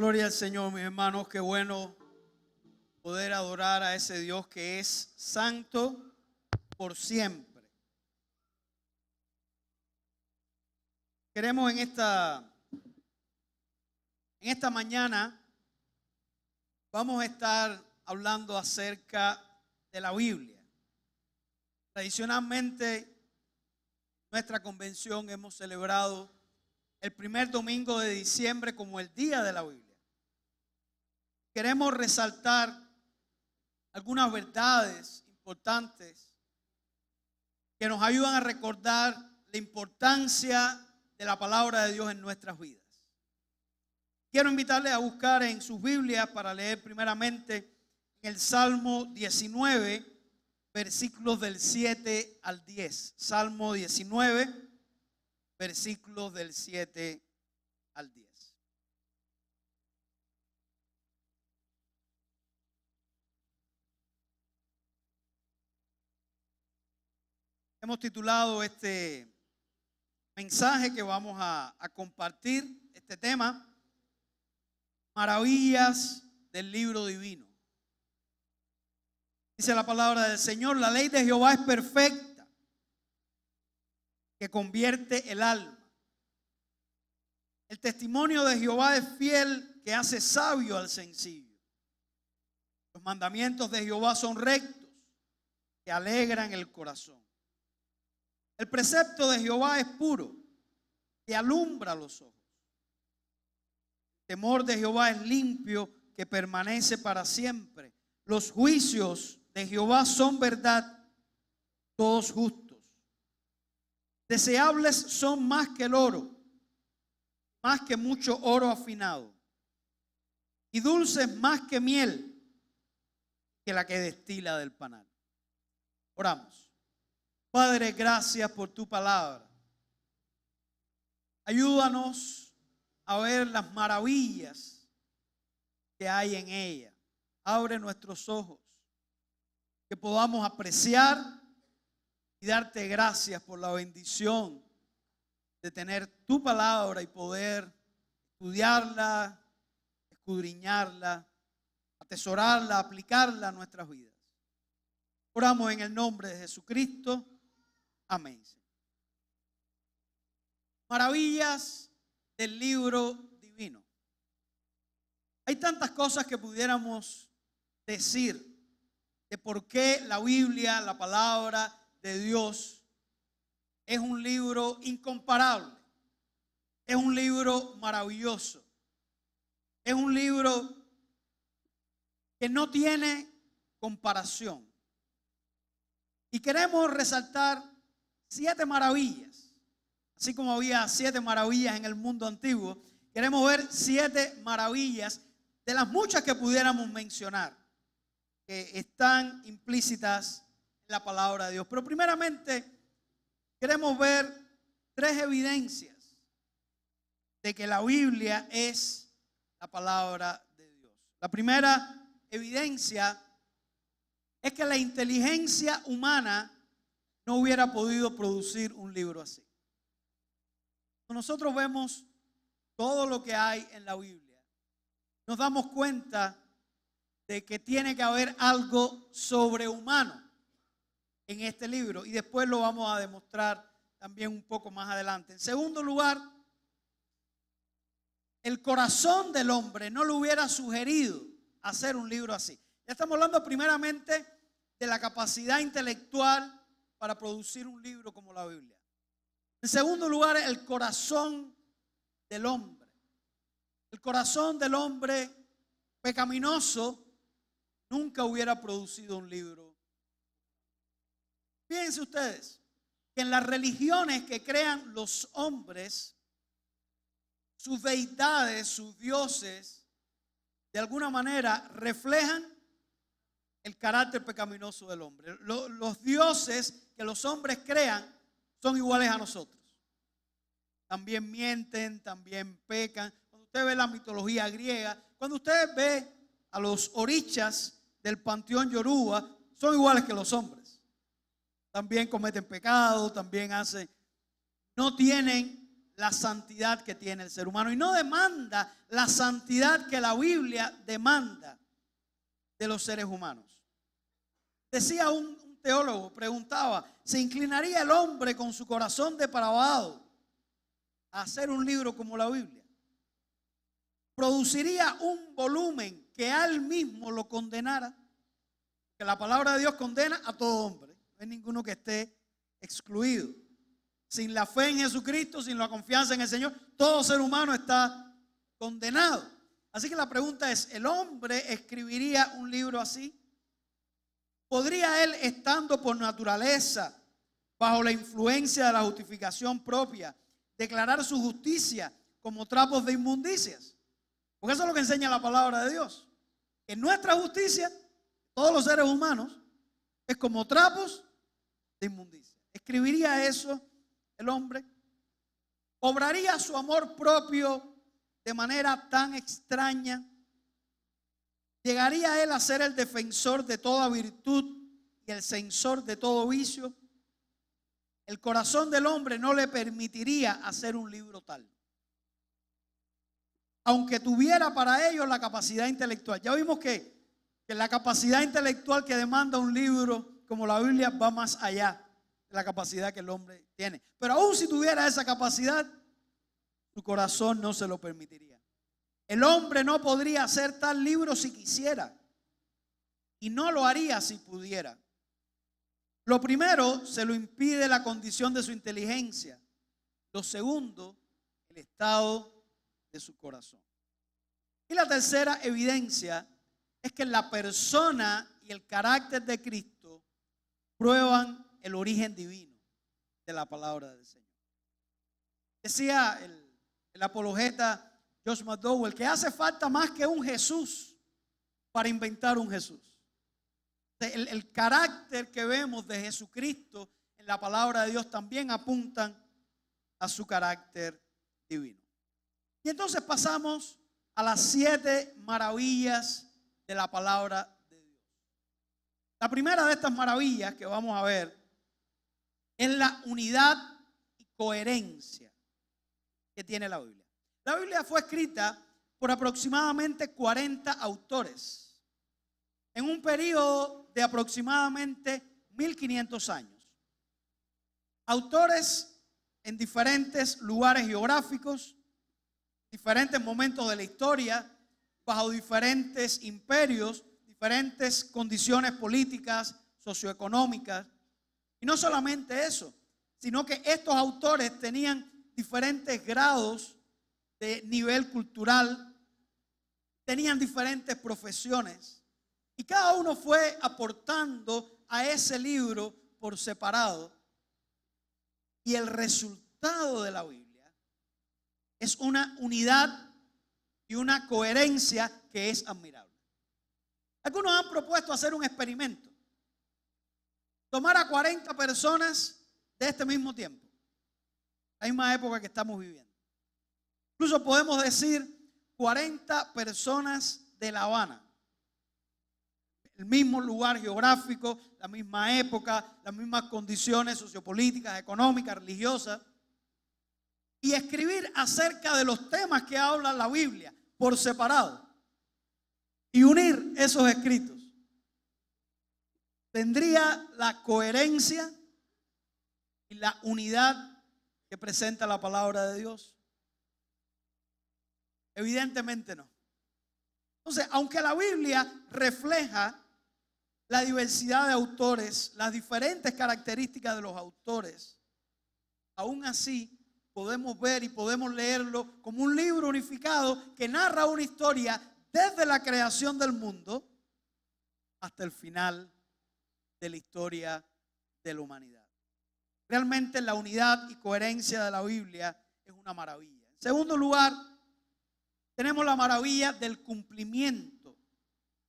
Gloria al Señor, mis hermanos, qué bueno poder adorar a ese Dios que es santo por siempre. Queremos en esta mañana, vamos a estar hablando acerca de la Biblia. Tradicionalmente, nuestra convención hemos celebrado el primer domingo de diciembre como el Día de la Biblia. Queremos resaltar algunas verdades importantes que nos ayudan a recordar la importancia de la palabra de Dios en nuestras vidas. Quiero invitarles a buscar en sus Biblias para leer primeramente en el Salmo 19, versículos del 7 al 10. Salmo 19, versículos del 7 al 10. Hemos titulado este mensaje que vamos a compartir, este tema, Maravillas del Libro Divino. Dice la palabra del Señor: la ley de Jehová es perfecta, que convierte el alma. El testimonio de Jehová es fiel, que hace sabio al sencillo. Los mandamientos de Jehová son rectos, que alegran el corazón. El precepto de Jehová es puro, que alumbra los ojos. El temor de Jehová es limpio, que permanece para siempre. Los juicios de Jehová son verdad, todos justos. Deseables son más que el oro, más que mucho oro afinado, y dulces más que miel, que la que destila del panal. Oramos. Padre, gracias por tu palabra. Ayúdanos a ver las maravillas que hay en ella. Abre nuestros ojos, que podamos apreciar y darte gracias por la bendición de tener tu palabra y poder estudiarla, escudriñarla, atesorarla, aplicarla a nuestras vidas. Oramos en el nombre de Jesucristo. Amén. Maravillas del libro divino. Hay tantas cosas que pudiéramos decir de por qué la Biblia, la palabra de Dios, es un libro incomparable. Es un libro maravilloso. Es un libro que no tiene comparación. Y queremos resaltar 7 maravillas. Así como había 7 maravillas en el mundo antiguo, queremos ver 7 maravillas de las muchas que pudiéramos mencionar, que están implícitas en la palabra de Dios. Pero primeramente queremos ver 3 evidencias de que la Biblia es la palabra de Dios. La primera evidencia es que la inteligencia humana no hubiera podido producir un libro así. Nosotros vemos todo lo que hay en la Biblia, nos damos cuenta de que tiene que haber algo sobrehumano en este libro, y después lo vamos a demostrar también un poco más adelante. En segundo lugar, el corazón del hombre no le hubiera sugerido hacer un libro así. Ya estamos hablando primeramente de la capacidad intelectual para producir un libro como la Biblia. En segundo lugar, el corazón del hombre. El corazón del hombre pecaminoso nunca hubiera producido un libro. Fíjense ustedes que en las religiones que crean los hombres, sus deidades, sus dioses, de alguna manera reflejan el carácter pecaminoso del hombre. Los dioses que los hombres crean son iguales a nosotros. También mienten, también pecan. Cuando usted ve la mitología griega, cuando usted ve a los orichas del panteón yoruba, son iguales que los hombres. También cometen pecado, también hacen. No tienen la santidad que tiene el ser humano y no demanda la santidad que la Biblia demanda de los seres humanos. Decía un teólogo, preguntaba, ¿se inclinaría el hombre con su corazón depravado a hacer un libro como la Biblia? ¿Produciría un volumen que a él mismo lo condenara? Que la palabra de Dios condena a todo hombre. No hay ninguno que esté excluido. Sin la fe en Jesucristo, sin la confianza en el Señor, todo ser humano está condenado. Así que la pregunta es, ¿el hombre escribiría un libro así? ¿Podría él, estando por naturaleza, bajo la influencia de la justificación propia, declarar su justicia como trapos de inmundicias? Porque eso es lo que enseña la palabra de Dios. Que nuestra justicia, todos los seres humanos, es como trapos de inmundicia. ¿Escribiría eso el hombre? ¿Obraría su amor propio de manera tan extraña? ¿Llegaría él a ser el defensor de toda virtud y el censor de todo vicio? El corazón del hombre no le permitiría hacer un libro tal, aunque tuviera para ello la capacidad intelectual. Ya vimos que la capacidad intelectual que demanda un libro como la Biblia va más allá de la capacidad que el hombre tiene. Pero aún si tuviera esa capacidad, su corazón no se lo permitiría. El hombre no podría hacer tal libro si quisiera, y no lo haría si pudiera. Lo primero, se lo impide la condición de su inteligencia. Lo segundo, el estado de su corazón. Y la tercera evidencia es que la persona y el carácter de Cristo prueban el origen divino de la palabra del Señor. Decía el apologeta Josh McDowell que hace falta más que un Jesús para inventar un Jesús. El carácter que vemos de Jesucristo en la palabra de Dios también apuntan a su carácter divino. Y entonces pasamos a las 7 maravillas de la palabra de Dios. La primera de estas maravillas que vamos a ver es la unidad y coherencia que tiene la Biblia. La Biblia fue escrita por aproximadamente 40 autores en un periodo de aproximadamente 1500 años. Autores en diferentes lugares geográficos, diferentes momentos de la historia, bajo diferentes imperios, diferentes condiciones políticas, socioeconómicas. Y no solamente eso, sino que estos autores tenían diferentes grados de nivel cultural, tenían diferentes profesiones. Y cada uno fue aportando a ese libro por separado. Y el resultado de la Biblia es una unidad y una coherencia que es admirable. Algunos han propuesto hacer un experimento. Tomar a 40 personas de este mismo tiempo, la misma época que estamos viviendo. Incluso podemos decir 40 personas de La Habana. El mismo lugar geográfico, la misma época, las mismas condiciones sociopolíticas, económicas, religiosas. Y escribir acerca de los temas que habla la Biblia por separado. Y unir esos escritos. Tendría la coherencia y la unidad que presenta la palabra de Dios. Evidentemente no. Entonces, aunque la Biblia refleja la diversidad de autores, las diferentes características de los autores, aún así podemos ver y podemos leerlo como un libro unificado que narra una historia desde la creación del mundo hasta el final de la historia de la humanidad. Realmente la unidad y coherencia de la Biblia es una maravilla. En segundo lugar, tenemos la maravilla del cumplimiento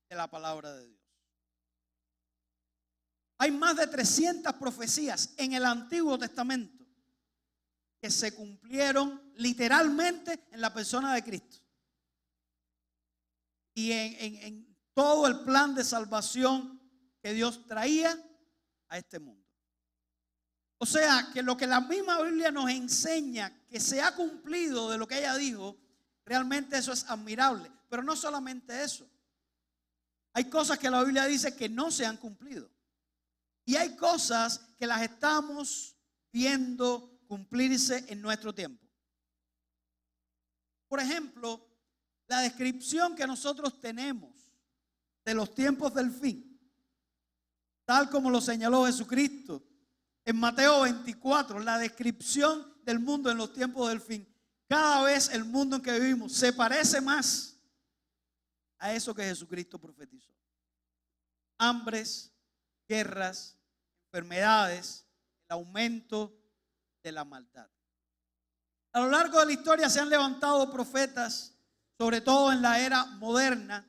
de la palabra de Dios. Hay más de 300 profecías en el Antiguo Testamento que se cumplieron literalmente en la persona de Cristo. Y en todo el plan de salvación que Dios traía a este mundo. O sea, que lo que la misma Biblia nos enseña que se ha cumplido de lo que ella dijo, realmente eso es admirable. Pero no solamente eso. Hay cosas que la Biblia dice que no se han cumplido. Y hay cosas que las estamos viendo cumplirse en nuestro tiempo. Por ejemplo, la descripción que nosotros tenemos de los tiempos del fin, tal como lo señaló Jesucristo en Mateo 24, la descripción del mundo en los tiempos del fin. Cada vez el mundo en que vivimos se parece más a eso que Jesucristo profetizó. Hambres, guerras, enfermedades, el aumento de la maldad. A lo largo de la historia se han levantado profetas, sobre todo en la era moderna,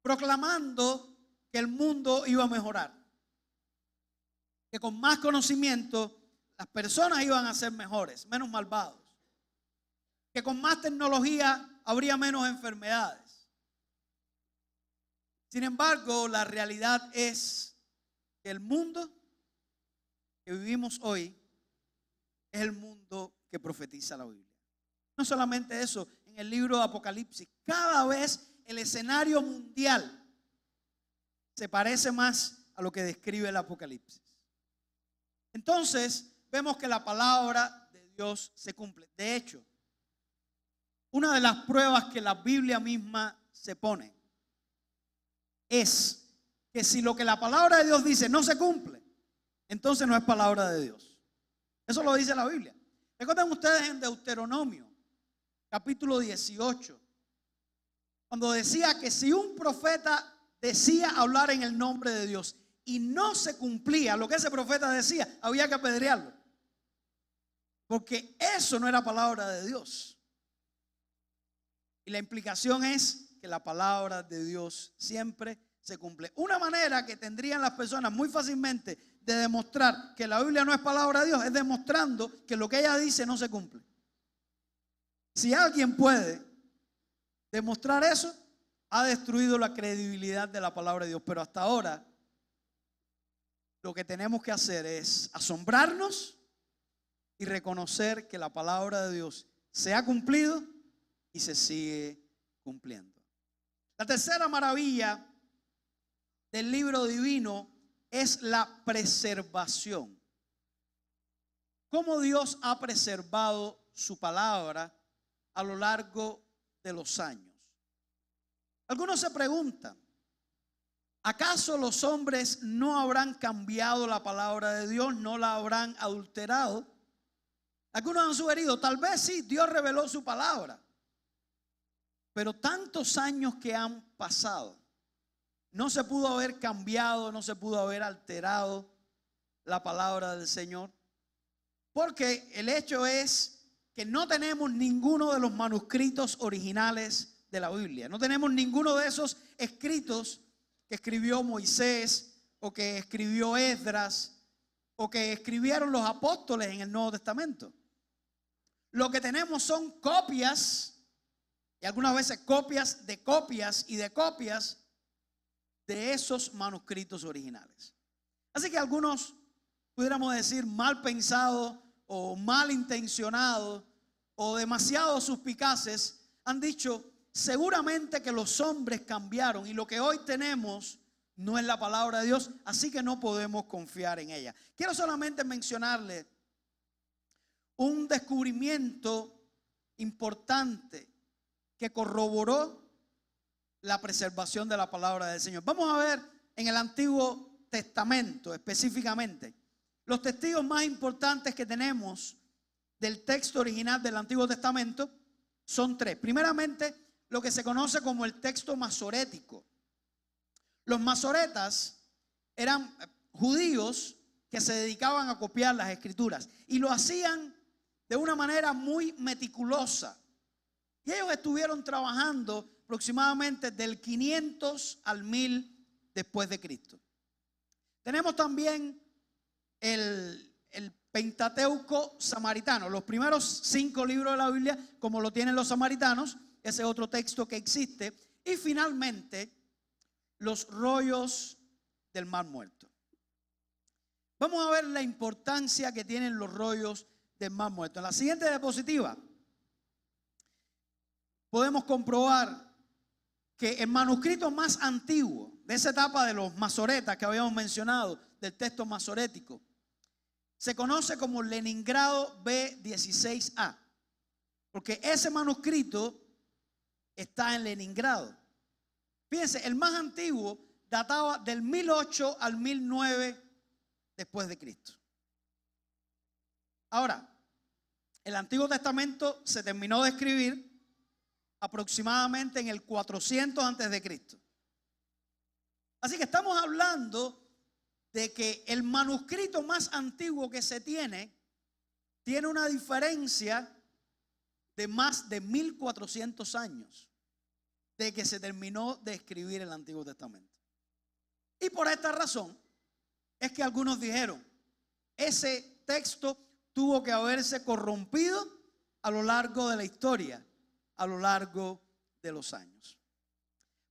proclamando que el mundo iba a mejorar, que con más conocimiento las personas iban a ser mejores, menos malvados, que con más tecnología habría menos enfermedades. Sin embargo, la realidad es que el mundo que vivimos hoy es el mundo que profetiza la Biblia. No solamente eso, en el libro de Apocalipsis, cada vez el escenario mundial se parece más a lo que describe el Apocalipsis. Entonces, vemos que la palabra de Dios se cumple. De hecho, una de las pruebas que la Biblia misma se pone es que si lo que la palabra de Dios dice no se cumple, entonces no es palabra de Dios. Eso lo dice la Biblia. Recuerden ustedes en Deuteronomio, capítulo 18, cuando decía que si un profeta decía hablar en el nombre de Dios y no se cumplía lo que ese profeta decía, había que apedrearlo, porque eso no era palabra de Dios. Y la implicación es que la palabra de Dios siempre se cumple. Una manera que tendrían las personas muy fácilmente de demostrar que la Biblia no es palabra de Dios es demostrando que lo que ella dice no se cumple. Si alguien puede demostrar eso, ha destruido la credibilidad de la palabra de Dios. Pero hasta ahora lo que tenemos que hacer es asombrarnos y reconocer que la palabra de Dios se ha cumplido y se sigue cumpliendo. La tercera maravilla del libro divino es la preservación. Cómo Dios ha preservado su palabra a lo largo de los años. Algunos se preguntan, ¿acaso los hombres no habrán cambiado la palabra de Dios? ¿No la habrán adulterado? Algunos han sugerido, tal vez sí, Dios reveló su palabra. Pero tantos años que han pasado, no se pudo haber cambiado, no se pudo haber alterado la palabra del Señor. Porque el hecho es que no tenemos ninguno de los manuscritos originales de la Biblia. No tenemos ninguno de esos escritos que escribió Moisés o que escribió Esdras o que escribieron los apóstoles en el Nuevo Testamento. Lo que tenemos son copias, y algunas veces copias de copias y de copias de esos manuscritos originales. Así que algunos pudiéramos decir mal pensados o mal intencionados o demasiado suspicaces han dicho seguramente que los hombres cambiaron y lo que hoy tenemos no es la palabra de Dios, así que no podemos confiar en ella. Quiero solamente mencionarle un descubrimiento importante que corroboró la preservación de la palabra del Señor. Vamos a ver en el Antiguo Testamento específicamente. Los testigos más importantes que tenemos del texto original del Antiguo Testamento son tres. Primeramente, lo que se conoce como el texto masorético. Los masoretas eran judíos que se dedicaban a copiar las escrituras y lo hacían de una manera muy meticulosa. Y ellos estuvieron trabajando aproximadamente del 500 al 1000 después de Cristo. Tenemos también el Pentateuco samaritano, los primeros 5 libros de la Biblia, como lo tienen los samaritanos, ese otro texto que existe. Y finalmente, los rollos del Mar Muerto. Vamos a ver la importancia que tienen los rollos del Mar Muerto. En la siguiente diapositiva podemos comprobar que el manuscrito más antiguo de esa etapa de los masoretas que habíamos mencionado, del texto masorético, se conoce como Leningrado B16A, porque ese manuscrito está en Leningrado. Fíjense, el más antiguo databa del 1008 al 1009 después de Cristo. Ahora, el Antiguo Testamento se terminó de escribir aproximadamente en el 400 antes de Cristo. Así que estamos hablando de que el manuscrito más antiguo que se tiene una diferencia de más de 1400 años de que se terminó de escribir el Antiguo Testamento. Y por esta razón es que algunos dijeron, ese texto tuvo que haberse corrompido a lo largo de la historia, a lo largo de los años.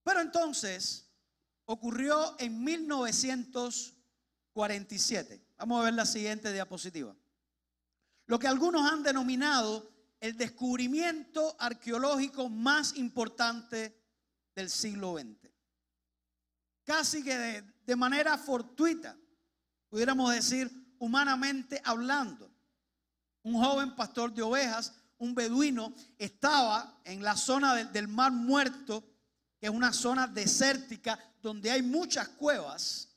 Pero entonces ocurrió en 1947. Vamos a ver la siguiente diapositiva. Lo que algunos han denominado el descubrimiento arqueológico más importante del siglo XX. Casi que de manera fortuita, pudiéramos decir humanamente hablando. Un joven pastor de ovejas, un beduino, estaba en la zona del Mar Muerto, que es una zona desértica donde hay muchas cuevas.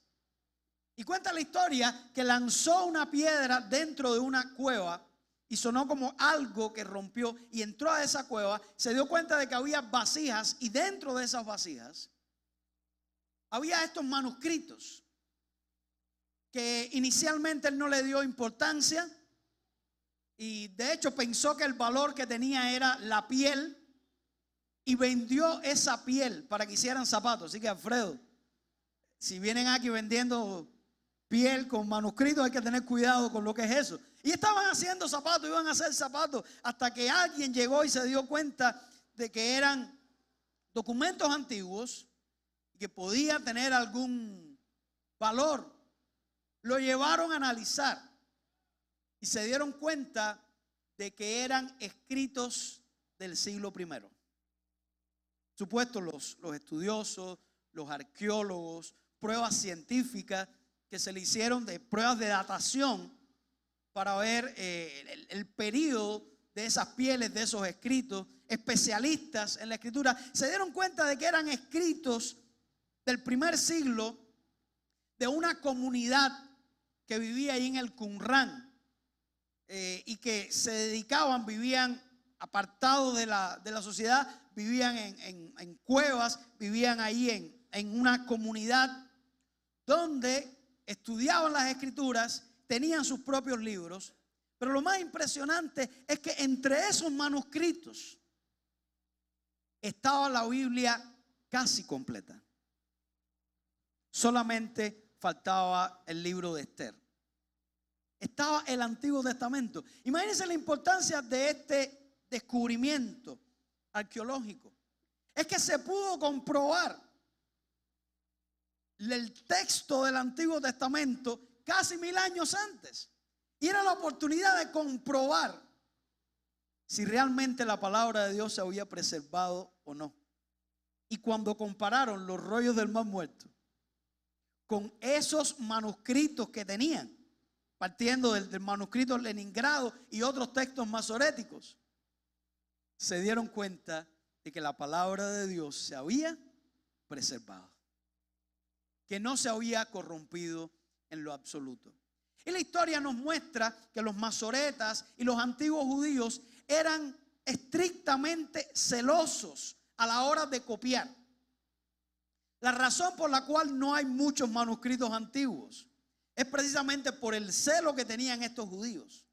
Y cuenta la historia que lanzó una piedra dentro de una cueva y sonó como algo que rompió y entró a esa cueva. Se dio cuenta de que había vasijas y dentro de esas vasijas había estos manuscritos que inicialmente él no le dio importancia y de hecho pensó que el valor que tenía era la piel y vendió esa piel para que hicieran zapatos. Así que Alfredo, si vienen aquí vendiendo piel con manuscritos, hay que tener cuidado con lo que es eso. Y estaban haciendo zapatos, iban a hacer zapatos, hasta que alguien llegó y se dio cuenta de que eran documentos antiguos que podían tener algún valor. Lo llevaron a analizar y se dieron cuenta de que eran escritos del siglo I. Supuesto, los estudiosos, los arqueólogos, pruebas científicas que se le hicieron, de pruebas de datación para ver el periodo de esas pieles, de esos escritos. Especialistas en la escritura se dieron cuenta de que eran escritos del primer siglo de una comunidad que vivía ahí en el Qumrán y que se dedicaban, vivían apartados de la sociedad, vivían en cuevas, vivían ahí en una comunidad donde estudiaban las escrituras, tenían sus propios libros. Pero lo más impresionante es que entre esos manuscritos estaba la Biblia casi completa. Solamente faltaba el libro de Esther. Estaba el Antiguo Testamento. Imagínense la importancia de este descubrimiento arqueológico. Es que se pudo comprobar el texto del Antiguo Testamento casi 1000 años antes. Y era la oportunidad de comprobar si realmente la palabra de Dios se había preservado o no. Y cuando compararon los rollos del Mar Muerto con esos manuscritos que tenían, partiendo del manuscrito Leningrado y otros textos masoréticos, se dieron cuenta de que la palabra de Dios se había preservado, que no se había corrompido en lo absoluto. Y la historia nos muestra que los masoretas y los antiguos judíos eran estrictamente celosos a la hora de copiar. La razón por la cual no hay muchos manuscritos antiguos es precisamente por el celo que tenían estos judíos.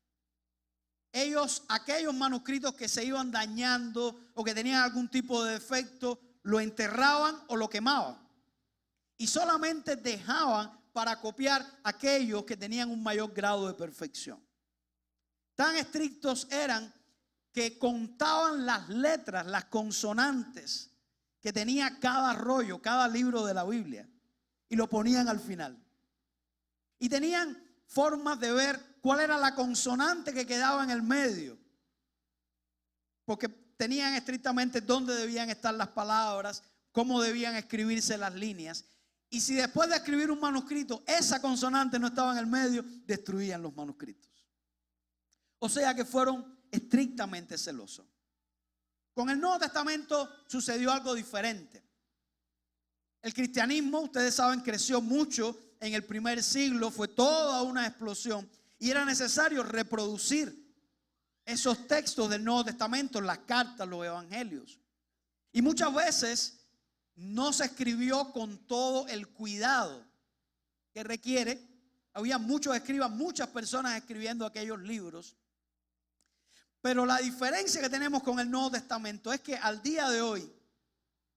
Aquellos manuscritos que se iban dañando o que tenían algún tipo de defecto, lo enterraban o lo quemaban. Y solamente dejaban para copiar aquellos que tenían un mayor grado de perfección. Tan estrictos eran que contaban las letras, las consonantes que tenía cada rollo, cada libro de la Biblia, y lo ponían al final. Y tenían formas de ver cuál era la consonante que quedaba en el medio, porque tenían estrictamente dónde debían estar las palabras, cómo debían escribirse las líneas. Y si después de escribir un manuscrito esa consonante no estaba en el medio, destruían los manuscritos. O sea que fueron estrictamente celosos. Con el Nuevo Testamento sucedió algo diferente. El cristianismo, ustedes saben, creció mucho en el primer siglo, fue toda una explosión y era necesario reproducir esos textos del Nuevo Testamento, las cartas, los evangelios. Y muchas veces no se escribió con todo el cuidado que requiere. Había muchos escribas, muchas personas escribiendo aquellos libros. Pero la diferencia que tenemos con el Nuevo Testamento es que al día de hoy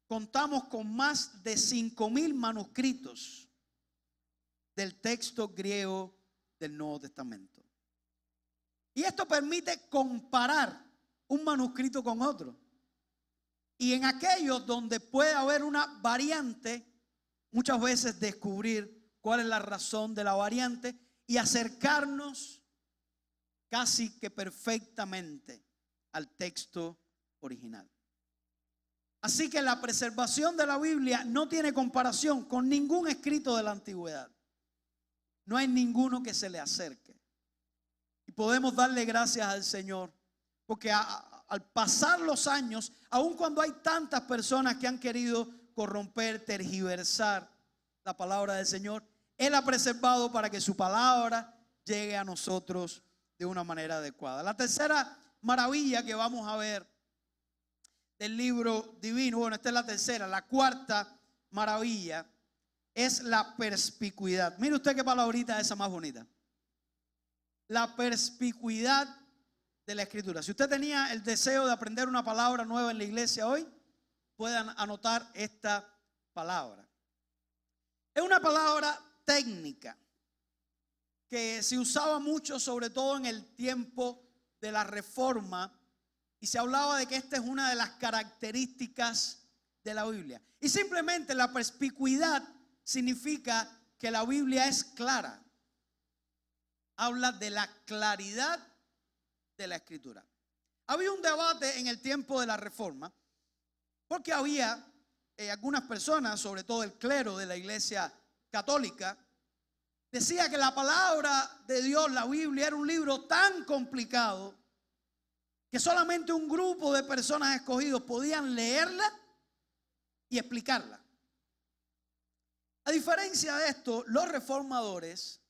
contamos con más de 5,000 manuscritos del texto griego del Nuevo Testamento. Y esto permite comparar un manuscrito con otro. Y en aquellos donde puede haber una variante, muchas veces descubrir cuál es la razón de la variante y acercarnos casi que perfectamente al texto original. Así que la preservación de la Biblia no tiene comparación con ningún escrito de la antigüedad. No hay ninguno que se le acerque. Y podemos darle gracias al Señor, porque al pasar los años, aun cuando hay tantas personas que han querido corromper, tergiversar la palabra del Señor, Él ha preservado para que su palabra llegue a nosotros de una manera adecuada. La tercera maravilla que vamos a ver del libro divino, bueno, esta es la tercera, la cuarta maravilla es la perspicuidad. Mire usted qué palabrita esa más bonita. La perspicuidad de la Escritura. Si usted tenía el deseo de aprender una palabra nueva en la iglesia hoy, puedan anotar esta palabra. Es una palabra técnica que se usaba mucho, sobre todo en el tiempo de la Reforma, y se hablaba de que esta es una de las características de la Biblia. Y simplemente la perspicuidad significa que la Biblia es clara. Habla de la claridad de la Escritura. Había un debate en el tiempo de la Reforma, porque había algunas personas, sobre todo el clero de la Iglesia Católica, decía que la palabra de Dios, la Biblia, era un libro tan complicado que solamente un grupo de personas escogidos podían leerla y explicarla. A diferencia de esto, los reformadores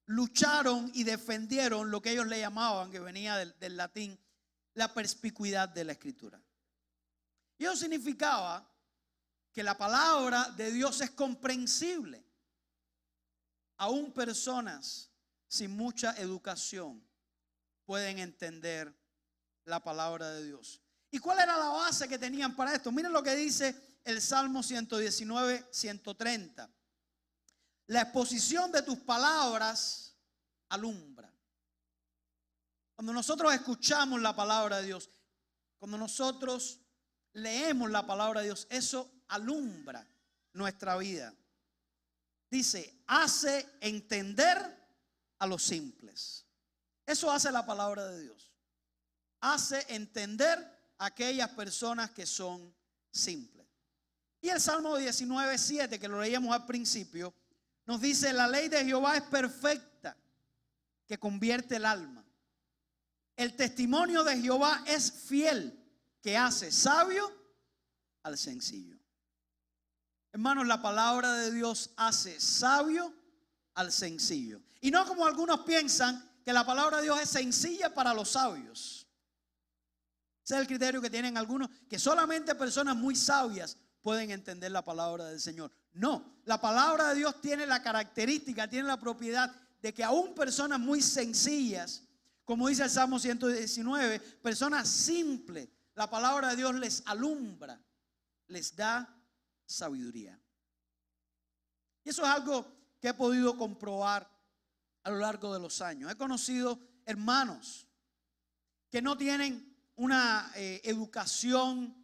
lucharon y defendieron lo que ellos le llamaban, que venía del latín, la perspicuidad de la Escritura. Y eso significaba que la palabra de Dios es comprensible. Aún personas sin mucha educación pueden entender la palabra de Dios. ¿Y cuál era la base que tenían para esto? Miren lo que dice el Salmo 119, 130. La exposición de tus palabras alumbra. Cuando nosotros escuchamos la palabra de Dios, cuando nosotros leemos la palabra de Dios, eso alumbra nuestra vida. Dice, hace entender a los simples. Eso hace la palabra de Dios. Hace entender a aquellas personas que son simples. Y el Salmo 19, 7, que lo leíamos al principio, nos dice, la ley de Jehová es perfecta, que convierte el alma. El testimonio de Jehová es fiel, que hace sabio al sencillo. Hermanos, la palabra de Dios hace sabio al sencillo. Y no como algunos piensan que la palabra de Dios es sencilla para los sabios. Ese es el criterio que tienen algunos, que solamente personas muy sabias pueden entender la palabra del Señor. No, la palabra de Dios tiene la característica, tiene la propiedad de que aún personas muy sencillas, como dice el Salmo 119, personas simples, la palabra de Dios les alumbra, les da sabiduría. Y eso es algo que he podido comprobar a lo largo de los años. He conocido hermanos que no tienen una educación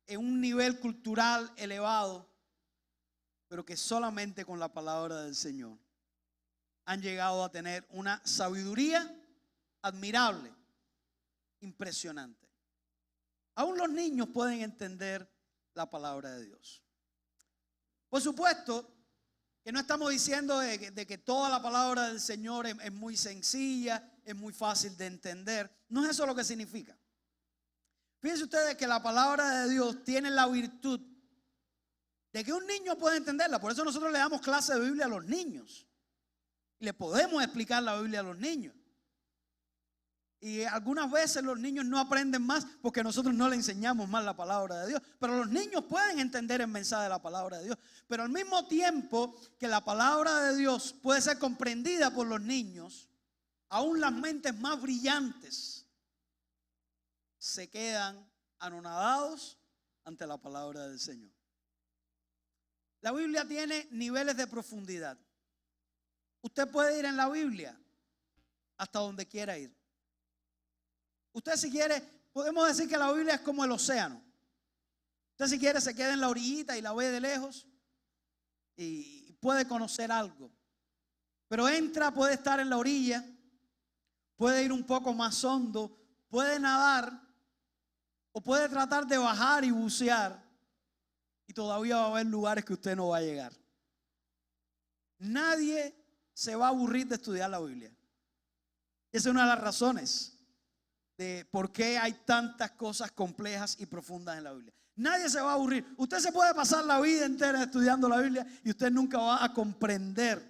en un nivel cultural elevado, pero que solamente con la palabra del Señor han llegado a tener una sabiduría admirable, impresionante. Aún los niños pueden entender la palabra de Dios. Por supuesto que no estamos diciendo de que toda la palabra del Señor es muy sencilla, es muy fácil de entender. No es eso lo que significa. Fíjense ustedes que la palabra de Dios tiene la virtud de que un niño puede entenderla. Por eso nosotros le damos clase de Biblia a los niños. Y le podemos explicar la Biblia a los niños. Y algunas veces los niños no aprenden más porque nosotros no le enseñamos más la palabra de Dios. Pero los niños pueden entender el mensaje de la palabra de Dios. Pero al mismo tiempo que la palabra de Dios puede ser comprendida por los niños, aún las mentes más brillantes se quedan anonadados ante la palabra del Señor. La Biblia tiene niveles de profundidad. Usted puede ir en la Biblia hasta donde quiera ir. Usted, si quiere, podemos decir que la Biblia es como el océano. Usted, si quiere, se queda en la orillita y la ve de lejos y puede conocer algo. Pero entra, puede estar en la orilla, puede ir un poco más hondo, puede nadar o puede tratar de bajar y bucear, y todavía va a haber lugares que usted no va a llegar. Nadie se va a aburrir de estudiar la Biblia. Esa es una de las razones de por qué hay tantas cosas complejas y profundas en la Biblia. Nadie se va a aburrir. Usted se puede pasar la vida entera estudiando la Biblia y usted nunca va a comprender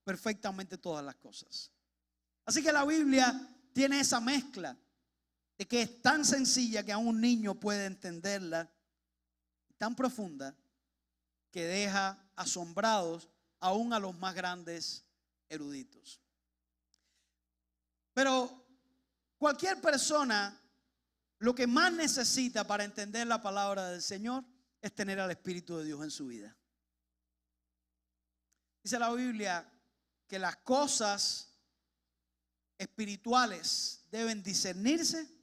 perfectamente todas las cosas. Así que la Biblia tiene esa mezcla de que es tan sencilla que aún un niño puede entenderla, tan profunda que deja asombrados aún a los más grandes eruditos. Pero cualquier persona lo que más necesita para entender la palabra del Señor es tener al Espíritu de Dios en su vida. Dice la Biblia que las cosas espirituales deben discernirse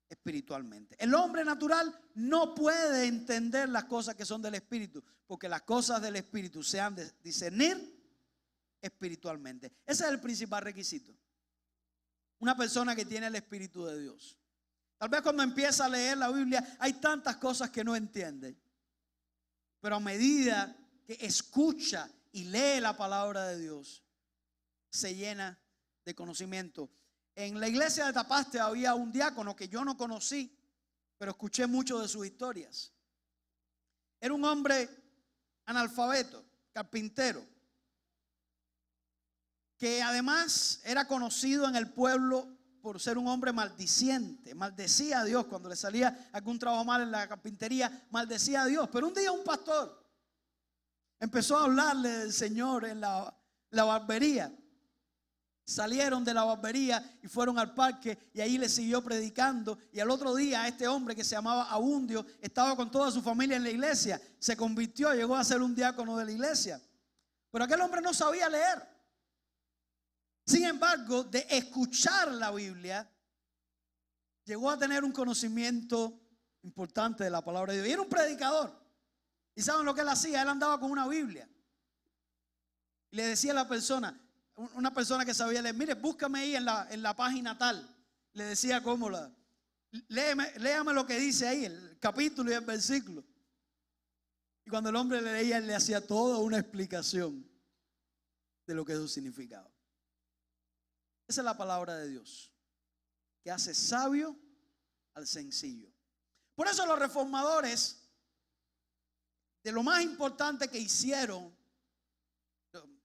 espiritualmente. El hombre natural no puede entender las cosas que son del Espíritu, porque las cosas del Espíritu se han de discernir espiritualmente. Ese es el principal requisito. Una persona que tiene el Espíritu de Dios. Tal vez cuando empieza a leer la Biblia hay tantas cosas que no entiende, pero a medida que escucha y lee la palabra de Dios, se llena de conocimiento. En la iglesia de Tapaste había un diácono que yo no conocí, pero escuché mucho de sus historias. Era un hombre analfabeto, carpintero, que además era conocido en el pueblo por ser un hombre maldiciente. Maldecía a Dios cuando le salía algún trabajo mal en la carpintería, maldecía a Dios. Pero un día un pastor empezó a hablarle del Señor en la barbería. Salieron de la barbería y fueron al parque y ahí le siguió predicando. Y al otro día este hombre que se llamaba Abundio estaba con toda su familia en la iglesia. Se convirtió, llegó a ser un diácono de la iglesia. Pero aquel hombre no sabía leer. Sin embargo, de escuchar la Biblia, llegó a tener un conocimiento importante de la palabra de Dios. Y era un predicador. ¿Y saben lo que él hacía? Él andaba con una Biblia. Y le decía a la persona, una persona que sabía leer, mire, búscame ahí en la página tal. Le decía cómo léame lo que dice ahí, el capítulo y el versículo. Y cuando el hombre le leía, él le hacía toda una explicación de lo que eso significaba. Esa es la palabra de Dios, que hace sabio al sencillo. Por eso los reformadores, de lo más importante que hicieron,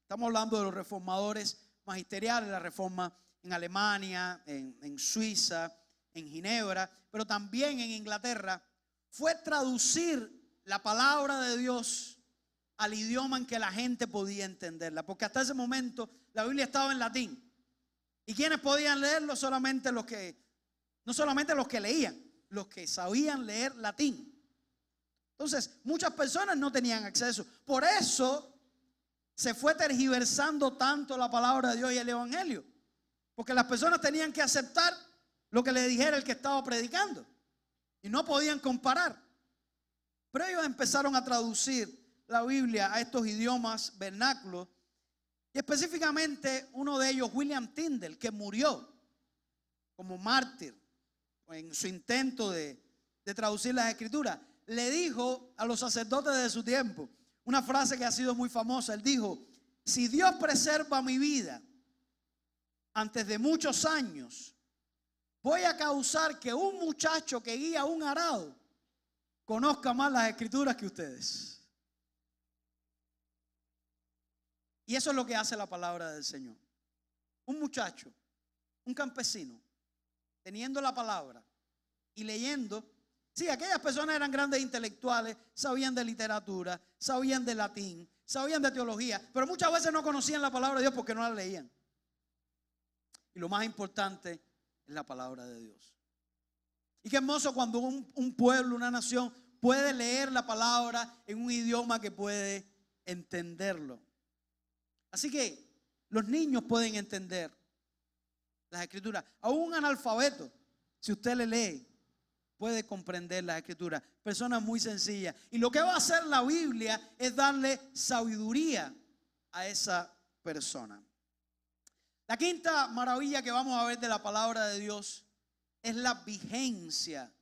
estamos hablando de los reformadores magisteriales, la reforma en Alemania, en Suiza, en Ginebra, pero también en Inglaterra, fue traducir la palabra de Dios al idioma en que la gente podía entenderla. Porque hasta ese momento la Biblia estaba en latín. ¿Y quiénes podían leerlo? Solamente no solamente los que leían, los que sabían leer latín. Entonces, muchas personas no tenían acceso. Por eso se fue tergiversando tanto la palabra de Dios y el evangelio. Porque las personas tenían que aceptar lo que le dijera el que estaba predicando. Y no podían comparar. Pero ellos empezaron a traducir la Biblia a estos idiomas vernáculos. Y Y específicamente uno de ellos, William Tyndale, que murió como mártir en su intento de traducir las escrituras, le dijo a los sacerdotes de su tiempo una frase que ha sido muy famosa. Él dijo: si Dios preserva mi vida antes de muchos años, voy a causar que un muchacho que guía un arado conozca más las escrituras que ustedes. Y eso es lo que hace la palabra del Señor. Un muchacho, un campesino, teniendo la palabra y leyendo. Sí, aquellas personas eran grandes intelectuales, sabían de literatura, sabían de latín, sabían de teología, pero muchas veces no conocían la palabra de Dios porque no la leían. Y lo más importante es la palabra de Dios. Y qué hermoso cuando un pueblo, una nación puede leer la palabra en un idioma que puede entenderlo. Así que los niños pueden entender las escrituras. Aún un analfabeto, si usted le lee, puede comprender las escrituras. Personas muy sencillas. Y lo que va a hacer la Biblia es darle sabiduría a esa persona. La quinta maravilla que vamos a ver de la palabra de Dios es la vigencia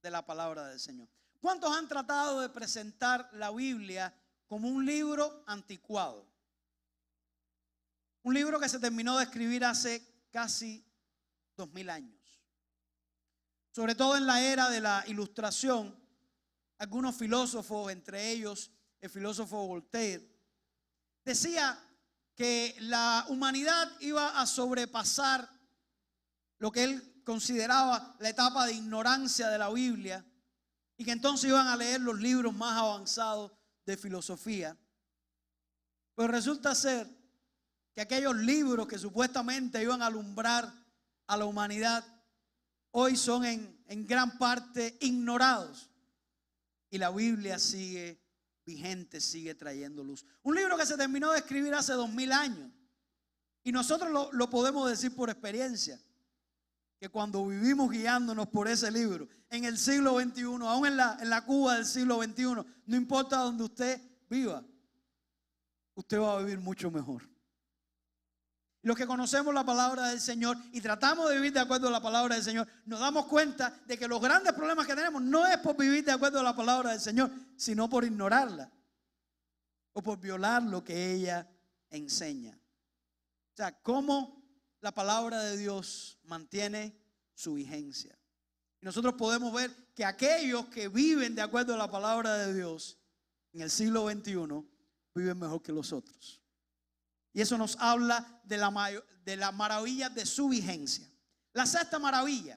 de la palabra del Señor. ¿Cuántos han tratado de presentar la Biblia como un libro anticuado? Un libro que se terminó de escribir hace casi 2000 años. Sobre todo en la era de la Ilustración, algunos filósofos, entre ellos el filósofo Voltaire, decía que la humanidad iba a sobrepasar lo que él consideraba la etapa de ignorancia de la Biblia y que entonces iban a leer los libros más avanzados de filosofía. Pero resulta ser que aquellos libros que supuestamente iban a alumbrar a la humanidad hoy son en gran parte ignorados y la Biblia sigue vigente, sigue trayendo luz. Un libro que se terminó de escribir hace 2000 años y nosotros lo podemos decir por experiencia, que cuando vivimos guiándonos por ese libro en el siglo XXI, aún en la Cuba del siglo XXI, no importa donde usted viva, usted va a vivir mucho mejor. Los que conocemos la palabra del Señor y tratamos de vivir de acuerdo a la palabra del Señor, nos damos cuenta de que los grandes problemas que tenemos no es por vivir de acuerdo a la palabra del Señor, sino por ignorarla o por violar lo que ella enseña. O sea, cómo la palabra de Dios mantiene su vigencia. Y nosotros podemos ver que aquellos que viven de acuerdo a la palabra de Dios en el siglo XXI viven mejor que los otros. Y eso nos habla de la maravilla de su vigencia. La sexta maravilla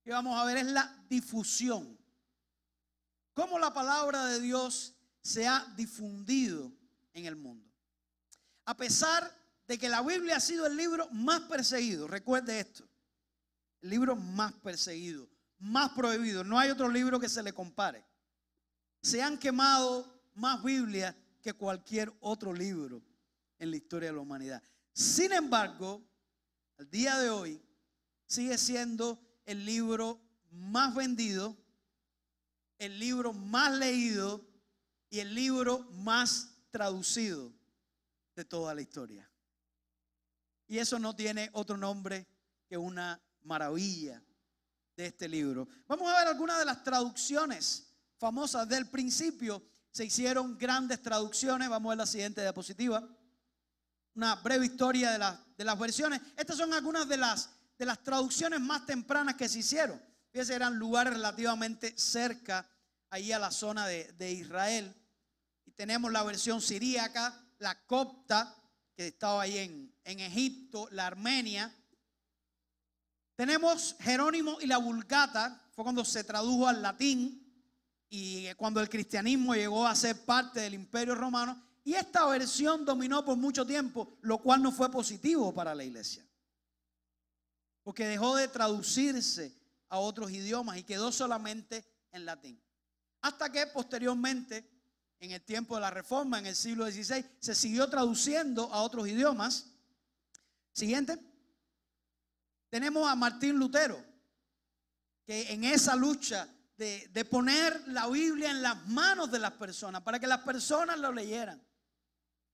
que vamos a ver es la difusión. Cómo la palabra de Dios se ha difundido en el mundo. A pesar de que la Biblia ha sido el libro más perseguido, recuerde esto, el libro más perseguido, más prohibido, no hay otro libro que se le compare. Se han quemado más Biblias que cualquier otro libro en la historia de la humanidad. Sin embargo, al día de hoy sigue siendo el libro más vendido, el libro más leído y el libro más traducido de toda la historia. Y eso no tiene otro nombre que una maravilla de este libro. Vamos a ver algunas de las traducciones famosas. Del principio se hicieron grandes traducciones. Vamos a ver la siguiente diapositiva. Una breve historia de las versiones. Estas son algunas de las traducciones más tempranas que se hicieron. Fíjense, eran lugares relativamente cerca ahí a la zona de Israel. Y tenemos la versión siríaca, la copta, que estaba ahí en Egipto, la armenia. Tenemos Jerónimo y la Vulgata, fue cuando se tradujo al latín y cuando el cristianismo llegó a ser parte del Imperio Romano. Y esta versión dominó por mucho tiempo, lo cual no fue positivo para la iglesia, porque dejó de traducirse a otros idiomas y quedó solamente en latín. Hasta que posteriormente, en el tiempo de la Reforma, en el siglo XVI, se siguió traduciendo a otros idiomas. Siguiente. Tenemos a Martín Lutero, que en esa lucha de poner la Biblia en las manos de las personas, para que las personas lo leyeran,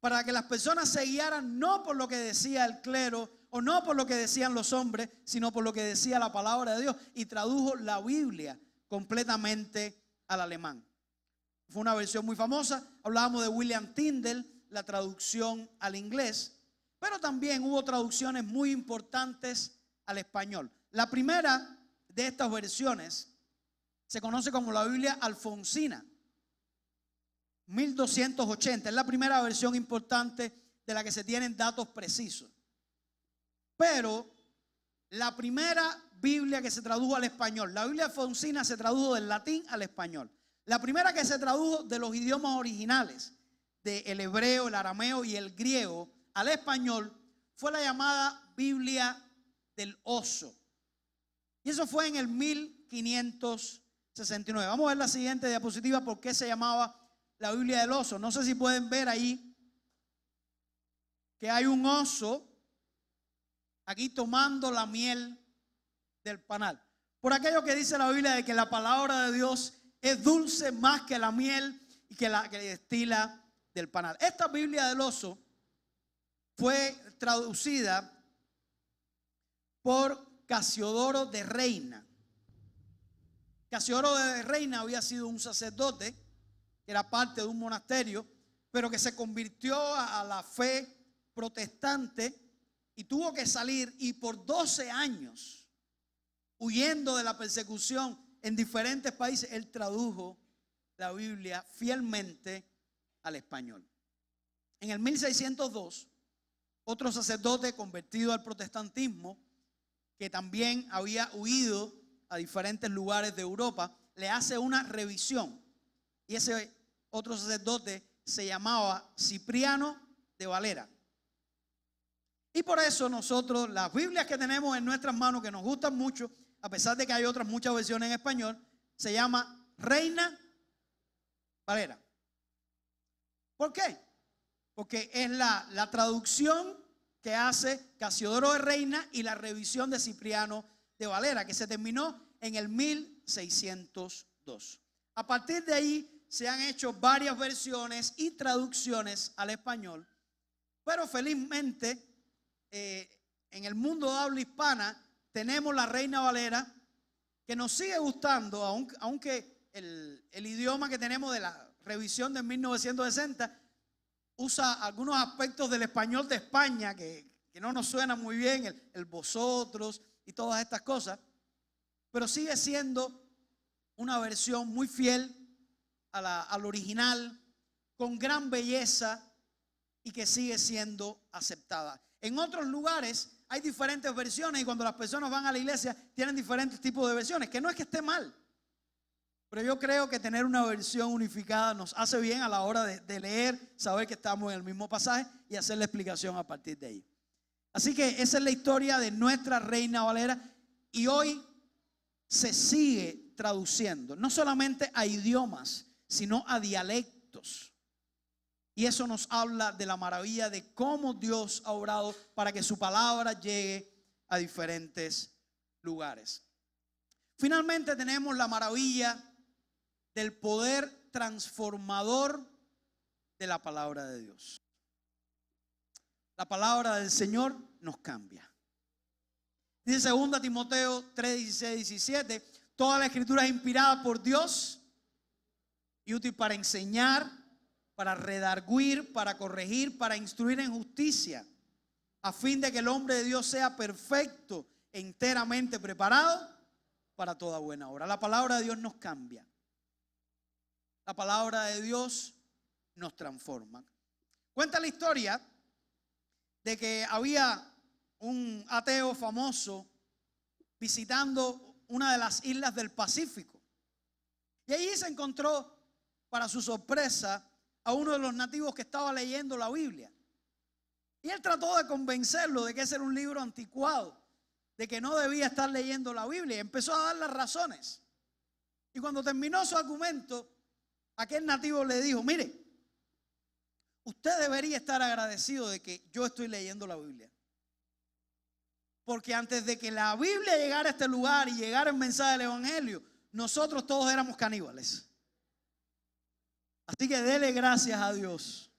para que las personas se guiaran no por lo que decía el clero o no por lo que decían los hombres, sino por lo que decía la palabra de Dios, y tradujo la Biblia completamente al alemán. Fue una versión muy famosa. Hablábamos de William Tyndale, la traducción al inglés, pero también hubo traducciones muy importantes al español. La primera de estas versiones se conoce como la Biblia alfonsina, 1280. Es la primera versión importante de la que se tienen datos precisos. Pero la primera Biblia que se tradujo al español, la Biblia alfonsina, se tradujo del latín al español. La primera que se tradujo de los idiomas originales, del hebreo, el arameo y el griego al español, fue la llamada Biblia del oso. Y eso fue en el 1569. Vamos a ver la siguiente diapositiva, por qué se llamaba la Biblia del oso. No sé si pueden ver ahí que hay un oso aquí tomando la miel del panal. Por aquello que dice la Biblia de que la palabra de Dios es dulce más que la miel y que la que destila del panal. Esta Biblia del oso fue traducida por Casiodoro de Reina. Casiodoro de Reina había sido un sacerdote que era parte de un monasterio, pero que se convirtió a la fe protestante y tuvo que salir, y por 12 años, huyendo de la persecución en diferentes países, él tradujo la Biblia fielmente al español. En el 1602, otro sacerdote convertido al protestantismo, que también había huido a diferentes lugares de Europa, le hace una revisión. Y ese otro sacerdote se llamaba Cipriano de Valera. Y por eso nosotros, las Biblias que tenemos en nuestras manos, que nos gustan mucho, a pesar de que hay otras muchas versiones en español, se llama Reina Valera. ¿Por qué? Porque es la traducción que hace Casiodoro de Reina y la revisión de Cipriano de Valera, que se terminó en el 1602. A partir de ahí se han hecho varias versiones y traducciones al español, pero felizmente en el mundo de habla hispana tenemos la Reina Valera, que nos sigue gustando, aunque el idioma que tenemos de la revisión de 1960 usa algunos aspectos del español de España que no nos suenan muy bien, el vosotros y todas estas cosas, pero sigue siendo una versión muy fiel al original, con gran belleza y que sigue siendo aceptada. En otros lugares hay diferentes versiones, y cuando las personas van a la iglesia tienen diferentes tipos de versiones, que no es que esté mal, pero yo creo que tener una versión unificada nos hace bien a la hora de leer, saber que estamos en el mismo pasaje y hacer la explicación a partir de ahí. Así que esa es la historia de nuestra Reina Valera, y hoy se sigue traduciendo, no solamente a idiomas, sino a dialectos. Y eso nos habla de la maravilla de cómo Dios ha obrado para que su palabra llegue a diferentes lugares. Finalmente tenemos la maravilla del poder transformador de la palabra de Dios. La palabra del Señor nos cambia. Dice 2 Timoteo 3, 16, 17, toda la escritura es inspirada por Dios y útil para enseñar, para redarguir, para corregir, para instruir en justicia, a fin de que el hombre de Dios sea perfecto, enteramente preparado para toda buena obra. La palabra de Dios nos cambia. La palabra de Dios nos transforma. Cuenta la historia de que había un ateo famoso visitando una de las islas del Pacífico. Y allí se encontró, para su sorpresa, a uno de los nativos que estaba leyendo la Biblia. Y él trató de convencerlo de que ese era un libro anticuado, de que no debía estar leyendo la Biblia. Y empezó a dar las razones. Y cuando terminó su argumento, aquel nativo le dijo: mire, usted debería estar agradecido de que yo estoy leyendo la Biblia. Porque antes de que la Biblia llegara a este lugar y llegara el mensaje del Evangelio, nosotros todos éramos caníbales. Así que dele gracias a Dios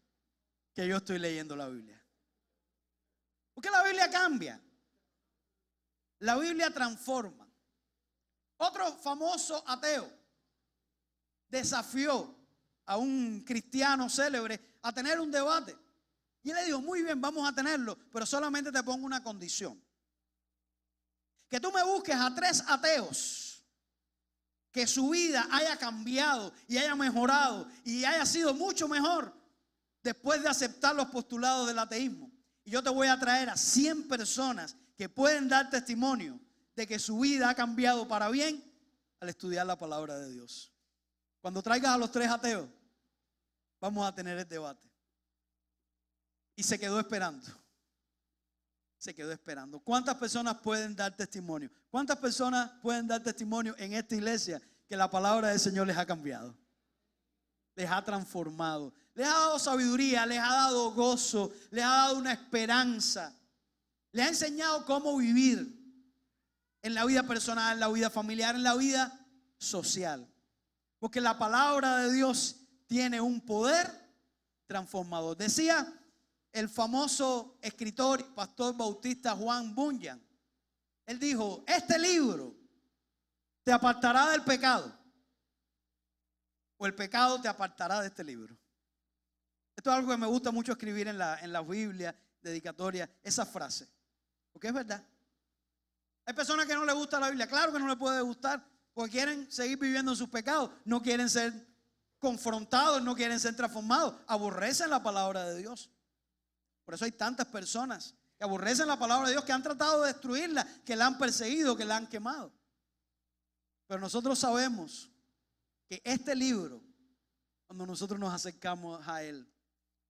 que yo estoy leyendo la Biblia. Porque la Biblia cambia. La Biblia transforma. Otro famoso ateo desafió a un cristiano célebre a tener un debate. Y él le dijo, muy bien, vamos a tenerlo, pero solamente te pongo una condición. Que tú me busques a 3 ateos que su vida haya cambiado y haya mejorado y haya sido mucho mejor después de aceptar los postulados del ateísmo. Y yo te voy a traer a 100 personas que pueden dar testimonio de que su vida ha cambiado para bien al estudiar la palabra de Dios. Cuando traigas a los 3 ateos, vamos a tener el debate. Y se quedó esperando. Se quedó esperando. ¿Cuántas personas pueden dar testimonio? ¿Cuántas personas pueden dar testimonio en esta iglesia que la palabra del Señor les ha cambiado? Les ha transformado. Les ha dado sabiduría, les ha dado gozo, les ha dado una esperanza. Les ha enseñado cómo vivir en la vida personal, en la vida familiar, en la vida social. Porque la palabra de Dios tiene un poder transformador. Decía el famoso escritor y pastor bautista Juan Bunyan. Él dijo, este libro te apartará del pecado o el pecado te apartará de este libro. Esto es algo que me gusta mucho escribir en la Biblia, dedicatoria, esa frase. Porque es verdad. Hay personas que no les gusta la Biblia. Claro que no les puede gustar porque quieren seguir viviendo en sus pecados. No quieren ser confrontados, no quieren ser transformados. Aborrecen la palabra de Dios. Por eso hay tantas personas que aborrecen la palabra de Dios, que han tratado de destruirla, que la han perseguido, que la han quemado. Pero nosotros sabemos que este libro, cuando nosotros nos acercamos a él,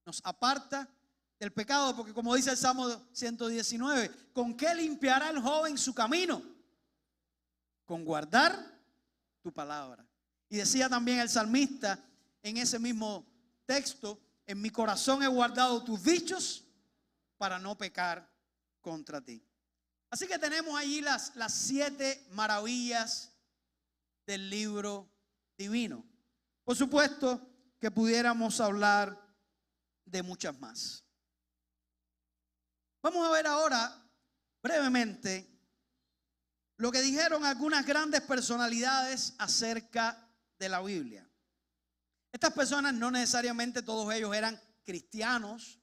nos aparta del pecado, porque como dice el Salmo 119, ¿con qué limpiará el joven su camino? Con guardar tu palabra. Y decía también el salmista en ese mismo texto, en mi corazón he guardado tus dichos para no pecar contra ti. Así que tenemos allí las 7 maravillas del libro divino. Por supuesto que pudiéramos hablar de muchas más. Vamos a ver ahora brevemente lo que dijeron algunas grandes personalidades acerca de la Biblia. Estas personas no necesariamente todos ellos eran cristianos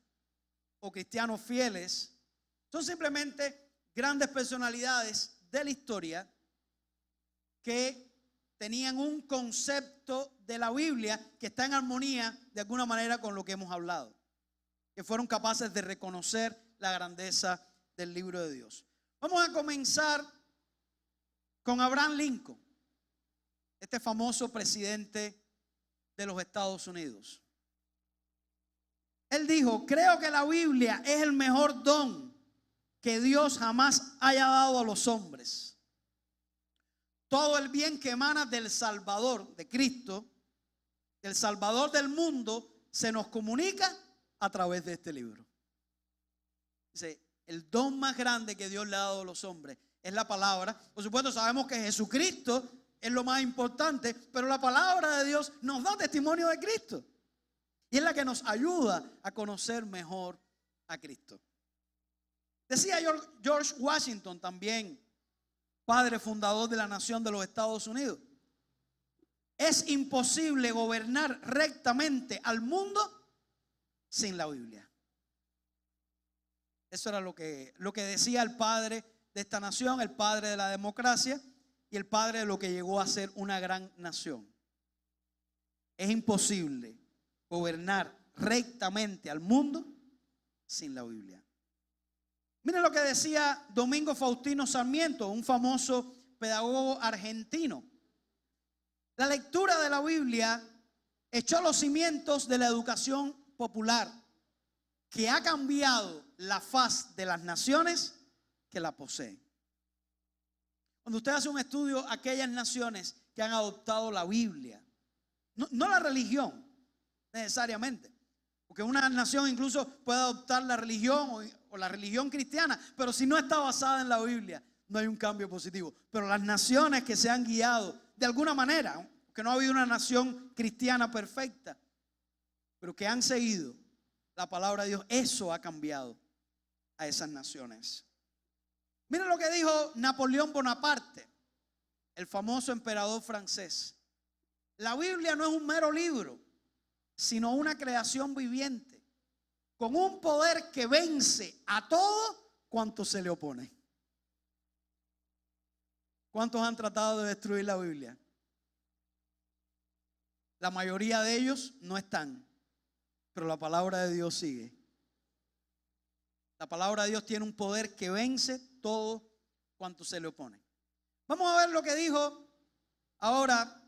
o cristianos fieles, son simplemente grandes personalidades de la historia que tenían un concepto de la Biblia que está en armonía de alguna manera con lo que hemos hablado, que fueron capaces de reconocer la grandeza del libro de Dios. Vamos a comenzar con Abraham Lincoln, este famoso presidente de los Estados Unidos. Él dijo, creo que la Biblia es el mejor don que Dios jamás haya dado a los hombres. Todo el bien que emana del Salvador, de Cristo, del Salvador del mundo, se nos comunica a través de este libro. Dice, el don más grande que Dios le ha dado a los hombres es la palabra. Por supuesto sabemos que Jesucristo es lo más importante, pero la palabra de Dios nos da testimonio de Cristo. Y es la que nos ayuda a conocer mejor a Cristo. Decía George Washington, también padre fundador de la nación de los Estados Unidos, es imposible gobernar rectamente al mundo sin la Biblia. Eso era lo que decía el padre de esta nación, el padre de la democracia y el padre de lo que llegó a ser una gran nación. Es imposible gobernar rectamente al mundo sin la Biblia. Miren lo que decía Domingo Faustino Sarmiento, un famoso pedagogo argentino. La lectura de la Biblia echó los cimientos de la educación popular que ha cambiado la faz de las naciones que la poseen. Cuando usted hace un estudio, aquellas naciones que han adoptado la Biblia, no la religión necesariamente, porque una nación incluso puede adoptar la religión o la religión cristiana, pero si no está basada en la Biblia, no hay un cambio positivo. Pero las naciones que se han guiado de alguna manera, que no ha habido una nación cristiana perfecta, pero que han seguido la palabra de Dios, eso ha cambiado a esas naciones. Miren lo que dijo Napoleón Bonaparte, el famoso emperador francés. La Biblia no es un mero libro, sino una creación viviente, con un poder que vence a todo cuanto se le opone. ¿Cuántos han tratado de destruir la Biblia? La mayoría de ellos no están, pero la palabra de Dios sigue. La palabra de Dios tiene un poder que vence todo cuanto se le opone. Vamos a ver lo que dijo ahora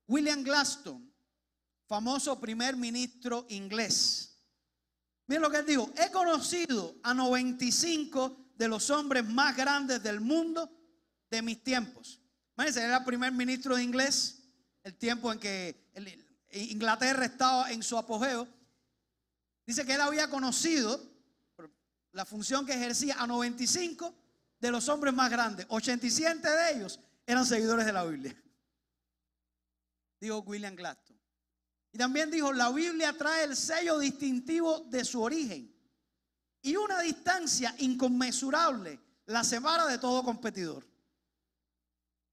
William Gladstone, famoso primer ministro inglés. Miren lo que él dijo: he conocido a 95 de los hombres más grandes del mundo de mis tiempos. Imagínense, era el primer ministro de inglés, el tiempo en que Inglaterra estaba en su apogeo. Dice que él había conocido, la función que ejercía, a 95 de los hombres más grandes. 87 de ellos eran seguidores de la Biblia. Dijo William Gladstone. Y también dijo: la Biblia trae el sello distintivo de su origen y una distancia inconmensurable la separa de todo competidor.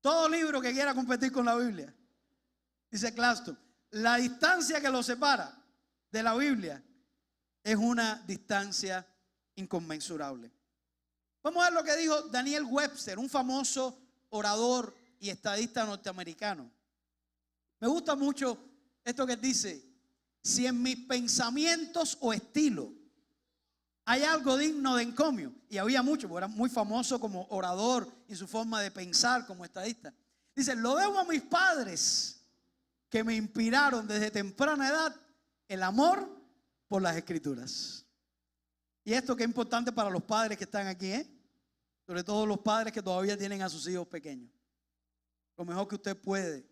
Todo libro que quiera competir con la Biblia, dice Gladstone, la distancia que lo separa de la Biblia es una distancia inconmensurable. Vamos a ver lo que dijo Daniel Webster, un famoso orador y estadista norteamericano. Me gusta mucho esto que dice: si en mis pensamientos o estilo hay algo digno de encomio, y había mucho, porque era muy famoso como orador y su forma de pensar como estadista. Dice: lo debo a mis padres, que me inspiraron desde temprana edad el amor por las Escrituras. Y esto que es importante para los padres que están aquí, sobre todo los padres que todavía tienen a sus hijos pequeños. Lo mejor que usted puede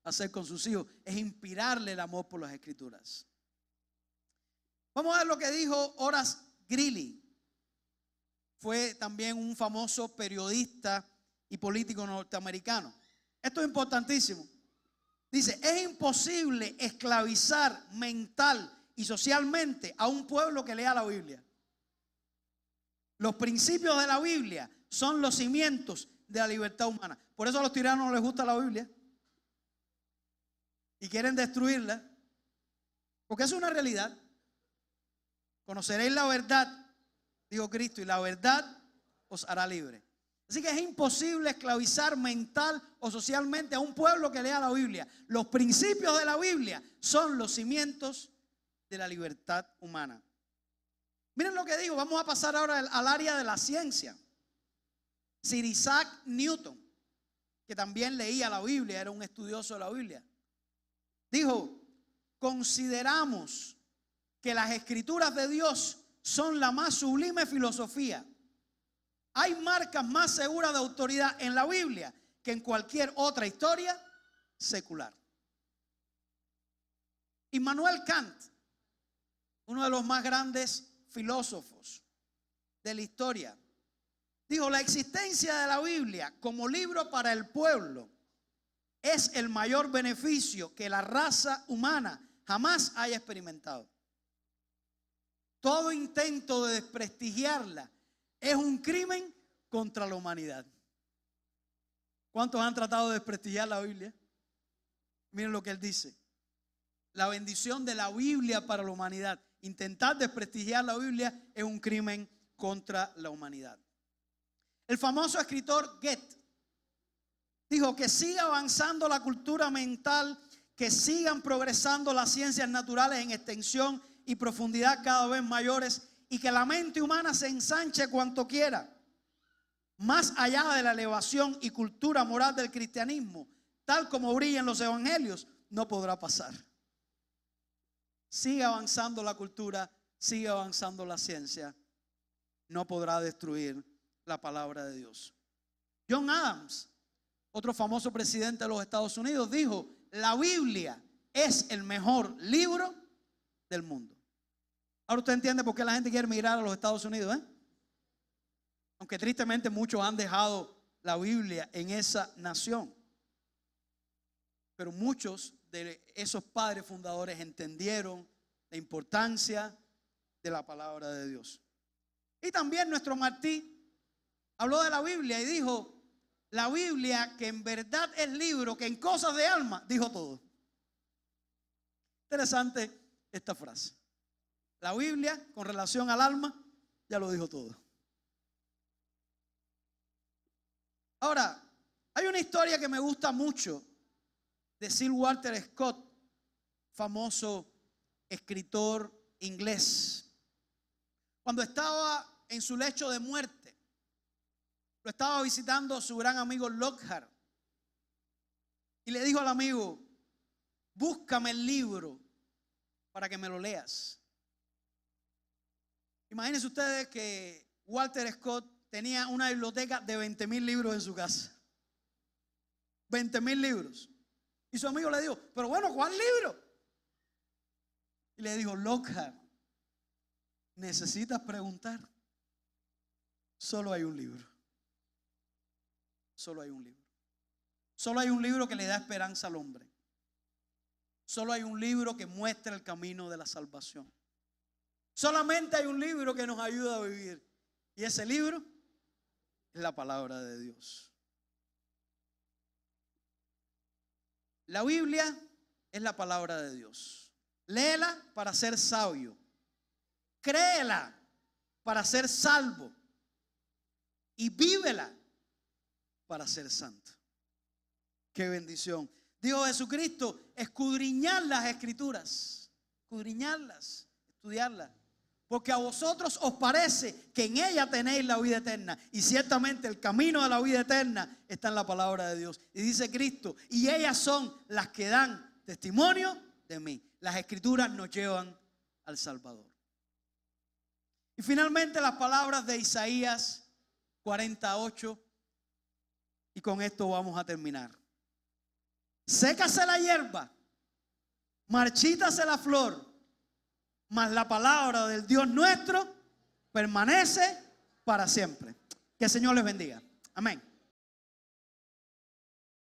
hacer con sus hijos es inspirarle el amor por las Escrituras. Vamos a ver lo que dijo Horace Greeley. Fue también un famoso periodista y político norteamericano. Esto es importantísimo. Dice: es imposible esclavizar mental y socialmente a un pueblo que lea la Biblia. Los principios de la Biblia son los cimientos de la libertad humana. Por eso a los tiranos no les gusta la Biblia y quieren destruirla, porque es una realidad. Conoceréis la verdad, dijo Cristo, y la verdad os hará libre. Así que es imposible esclavizar mental o socialmente a un pueblo que lea la Biblia. Los principios de la Biblia son los cimientos de la libertad humana. Miren lo que digo. Vamos a pasar ahora al área de la ciencia. Sir Isaac Newton, que también leía la Biblia, era un estudioso de la Biblia, dijo: consideramos que las Escrituras de Dios son la más sublime filosofía. Hay marcas más seguras de autoridad en la Biblia que en cualquier otra historia secular. Immanuel Kant, uno de los más grandes filósofos de la historia, dijo: la existencia de la Biblia como libro para el pueblo es el mayor beneficio que la raza humana jamás haya experimentado. Todo intento de desprestigiarla es un crimen contra la humanidad. ¿Cuántos han tratado de desprestigiar la Biblia? Miren lo que él dice: la bendición de la Biblia para la humanidad. Intentar desprestigiar la Biblia es un crimen contra la humanidad. El famoso escritor Goethe dijo: que siga avanzando la cultura mental, que sigan progresando las ciencias naturales en extensión y profundidad cada vez mayores, y que la mente humana se ensanche cuanto quiera. Más allá de la elevación y cultura moral del cristianismo, tal como brilla en los evangelios, no podrá pasar. Sigue avanzando la cultura, sigue avanzando la ciencia, no podrá destruir la palabra de Dios. John Adams, otro famoso presidente de los Estados Unidos, dijo: la Biblia es el mejor libro del mundo. Ahora usted entiende por qué la gente quiere migrar a los Estados Unidos, aunque tristemente muchos han dejado la Biblia en esa nación. Pero muchos de esos padres fundadores entendieron la importancia de la palabra de Dios. Y también nuestro Martí habló de la Biblia y dijo, la Biblia que en verdad es libro, que en cosas de alma dijo todo. Interesante esta frase. La Biblia con relación al alma ya lo dijo todo. Ahora, hay una historia que me gusta mucho de Sir Walter Scott, famoso escritor inglés. Cuando estaba en su lecho de muerte, lo estaba visitando su gran amigo Lockhart y le dijo al amigo, búscame el libro para que me lo leas. Imagínense ustedes que Walter Scott tenía una biblioteca de 20,000 libros en su casa. 20,000 libros. Y su amigo le dijo, pero bueno, ¿cuál libro? Y le dijo, Lockhart, necesitas preguntar. Solo hay un libro. Solo hay un libro. Solo hay un libro que le da esperanza al hombre. Solo hay un libro que muestra el camino de la salvación. Solamente hay un libro que nos ayuda a vivir. Y ese libro es la palabra de Dios. La Biblia es la palabra de Dios. Léela para ser sabio. Créela para ser salvo. Y vívela para ser santo. Qué bendición. Dijo Jesucristo, escudriñad las escrituras. Escudriñarlas, estudiarlas. Porque a vosotros os parece que en ella tenéis la vida eterna. Y ciertamente el camino de la vida eterna está en la palabra de Dios. Y dice Cristo, y ellas son las que dan testimonio de mí. Las escrituras nos llevan al Salvador. Y finalmente las palabras de Isaías 48. Y con esto vamos a terminar. Sécase la hierba, marchítase la flor, mas la palabra del Dios nuestro permanece para siempre. Que el Señor les bendiga. Amén.